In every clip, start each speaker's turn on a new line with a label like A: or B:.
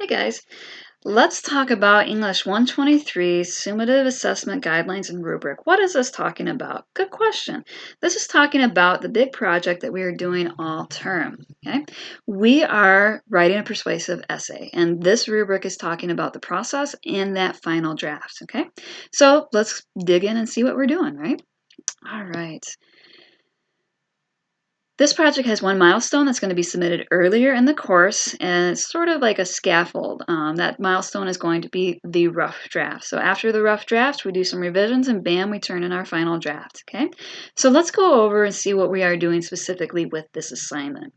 A: Hey guys, let's talk about English 123 Summative Assessment Guidelines and Rubric. What is this talking about? Good question. This is talking about the big project that we are doing all term. Okay, we are writing a persuasive essay, and this rubric is talking about the process and that final draft. Okay, so let's dig in and see what we're doing, right? All right. This project has one milestone that's going to be submitted earlier in the course, and it's sort of like a scaffold. That milestone is going to be the rough draft. So after the rough draft, we do some revisions, and bam, we turn in our final draft. Okay, so let's go over and see what we are doing specifically with this assignment.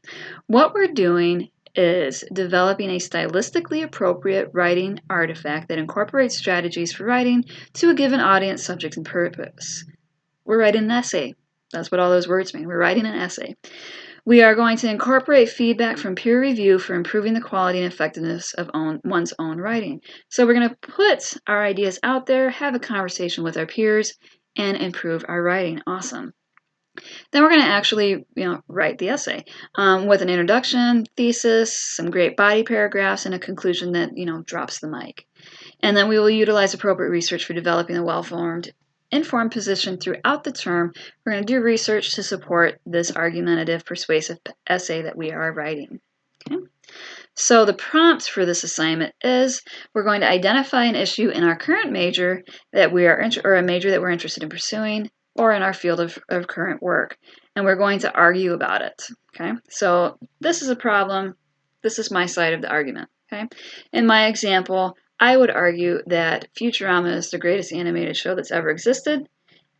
A: What we're doing is developing a stylistically appropriate writing artifact that incorporates strategies for writing to a given audience, subject, and purpose. We're writing an essay. That's what all those words mean. We're writing an essay. We are going to incorporate feedback from peer review for improving the quality and effectiveness of one's own writing. So we're going to put our ideas out there, have a conversation with our peers, and improve our writing. Awesome. Then we're going to actually, write the essay with an introduction, thesis, some great body paragraphs, and a conclusion that, drops the mic. And then we will utilize appropriate research for developing a well-formed, informed position throughout the term. We're going to do research to support this argumentative, persuasive essay that we are writing. Okay? So the prompts for this assignment is we're going to identify an issue in our current major that we are or a major that we're interested in pursuing, or in our field of current work, and we're going to argue about it. Okay, so this is a problem. This is my side of the argument. Okay, in my example, I would argue that Futurama is the greatest animated show that's ever existed,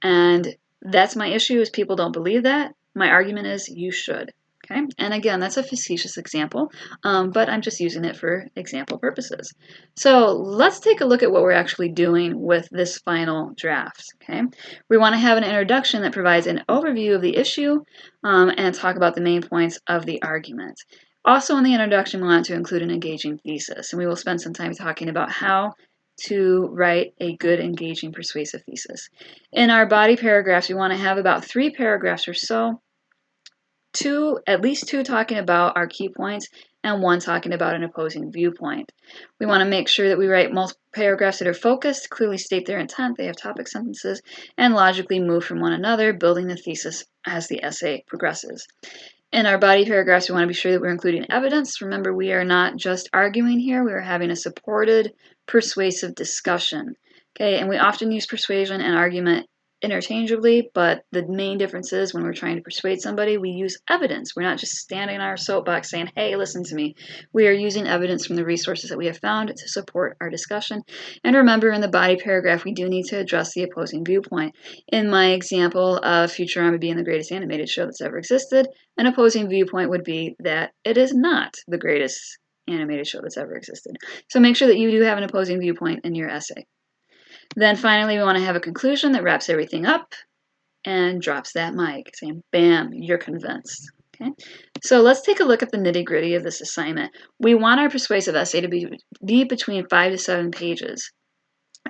A: and that's my issue is people don't believe that. My argument is you should. Okay, and again, that's a facetious example, but I'm just using it for example purposes. So let's take a look at what we're actually doing with this final draft. Okay, we want to have an introduction that provides an overview of the issue and talk about the main points of the argument. Also in the introduction, we want to include an engaging thesis, and we will spend some time talking about how to write a good, engaging, persuasive thesis. In our body paragraphs, we want to have about 3 paragraphs or so, at least two talking about our key points and 1 talking about an opposing viewpoint. We want to make sure that we write multiple paragraphs that are focused, clearly state their intent, they have topic sentences, and logically move from one another, building the thesis as the essay progresses. In our body paragraphs, we want to be sure that we're including evidence. Remember, we are not just arguing here, we are having a supported, persuasive discussion. Okay, and we often use persuasion and argument interchangeably, but the main difference is when we're trying to persuade somebody, we use evidence. We're not just standing on our soapbox saying, hey, listen to me. We are using evidence from the resources that we have found to support our discussion. And remember, in the body paragraph, we do need to address the opposing viewpoint. In my example of Futurama being the greatest animated show that's ever existed, an opposing viewpoint would be that it is not the greatest animated show that's ever existed. So make sure that you do have an opposing viewpoint in your essay. Then finally, we want to have a conclusion that wraps everything up and drops that mic, saying, bam, you're convinced. Okay, so let's take a look at the nitty-gritty of this assignment. We want our persuasive essay to be between 5 to 7 pages.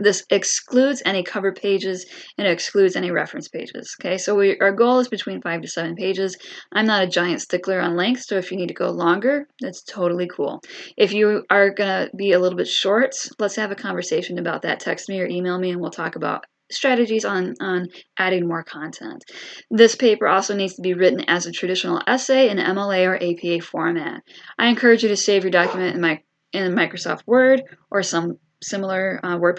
A: This excludes any cover pages and it excludes any reference pages. Okay, so our goal is between 5 to 7 pages. I'm not a giant stickler on length, so if you need to go longer, that's totally cool. If you are going to be a little bit short, let's have a conversation about that. Text me or email me and we'll talk about strategies on adding more content. This paper also needs to be written as a traditional essay in MLA or APA format. I encourage you to save your document in Microsoft Word or some similar word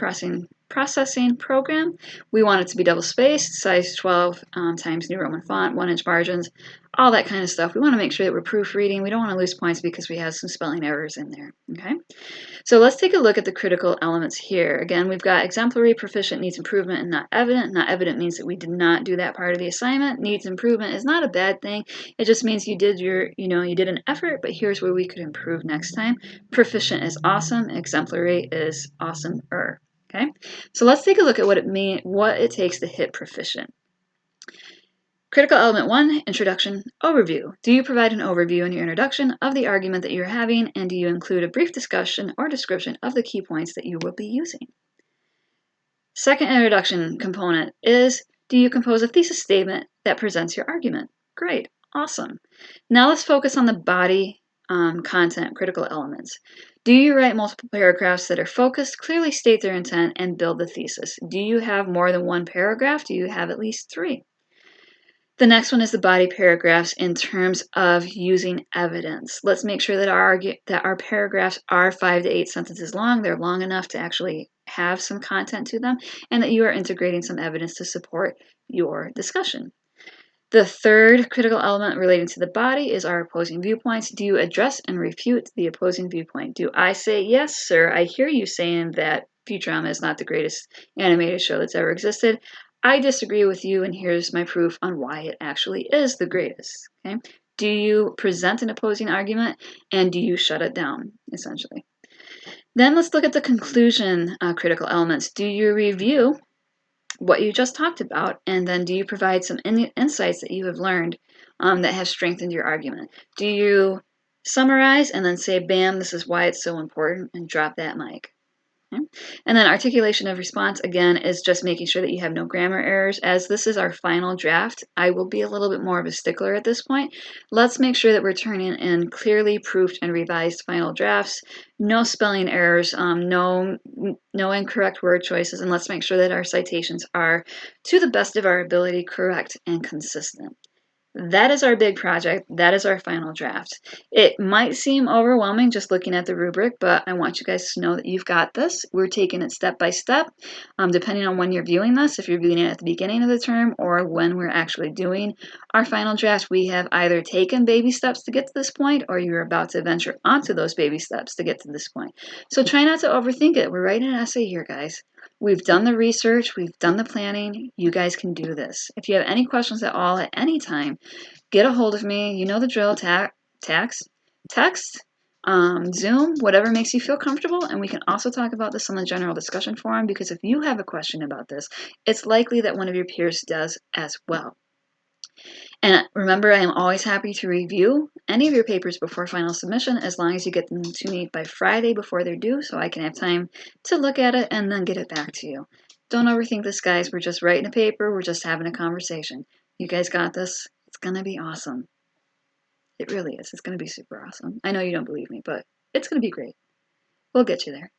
A: processing program. We want it to be double spaced, size 12 times New Roman font, 1-inch margins, all that kind of stuff. We want to make sure that we're proofreading. We don't want to lose points because we have some spelling errors in there. Okay, so let's take a look at the critical elements here. Again, we've got exemplary, proficient, needs improvement, and not evident. Not evident means that we did not do that part of the assignment. Needs improvement is not a bad thing. It just means you did you did an effort, but here's where we could improve next time. Proficient is awesome. Exemplary is awesome-er. Okay, so let's take a look at what it takes to hit proficient. Critical element 1, introduction, overview. Do you provide an overview in your introduction of the argument that you're having, and do you include a brief discussion or description of the key points that you will be using? Second introduction component is, do you compose a thesis statement that presents your argument? Great, awesome. Now let's focus on the body content, critical elements. Do you write multiple paragraphs that are focused, clearly state their intent, and build the thesis? Do you have more than one paragraph? Do you have at least 3? The next one is the body paragraphs in terms of using evidence. Let's make sure that our paragraphs are 5 to 8 sentences long. They're long enough to actually have some content to them, and that you are integrating some evidence to support your discussion. The third critical element relating to the body is our opposing viewpoints. Do you address and refute the opposing viewpoint? Do I say, yes, sir, I hear you saying that Futurama is not the greatest animated show that's ever existed. I disagree with you, and here's my proof on why it actually is the greatest. Okay? Do you present an opposing argument, and do you shut it down, essentially? Then let's look at the conclusion critical elements. Do you review what you just talked about, and then do you provide some insights that you have learned that have strengthened your argument? Do you summarize and then say, bam, this is why it's so important, and drop that mic? Okay. And then articulation of response, again, is just making sure that you have no grammar errors. As this is our final draft, I will be a little bit more of a stickler at this point. Let's make sure that we're turning in clearly proofed and revised final drafts. No spelling errors, no incorrect word choices, and let's make sure that our citations are, to the best of our ability, correct and consistent. That is our big project. That is our final draft. It might seem overwhelming just looking at the rubric, but I want you guys to know that you've got this. We're taking it step by step, depending on when you're viewing this. If you're viewing it at the beginning of the term or when we're actually doing our final draft, we have either taken baby steps to get to this point or you're about to venture onto those baby steps to get to this point. So try not to overthink it. We're writing an essay here, guys. We've done the research, we've done the planning. You guys can do this. If you have any questions at all at any time, get a hold of me. You know the drill. Text, Zoom, whatever makes you feel comfortable. And we can also talk about this on the general discussion forum, because if you have a question about this, it's likely that one of your peers does as well. And remember, I am always happy to review any of your papers before final submission, as long as you get them to me by Friday before they're due, so I can have time to look at it and then get it back to you. Don't overthink this, guys. We're just writing a paper. We're just having a conversation. You guys got this. It's going to be awesome. It really is. It's going to be super awesome. I know you don't believe me, but it's going to be great. We'll get you there.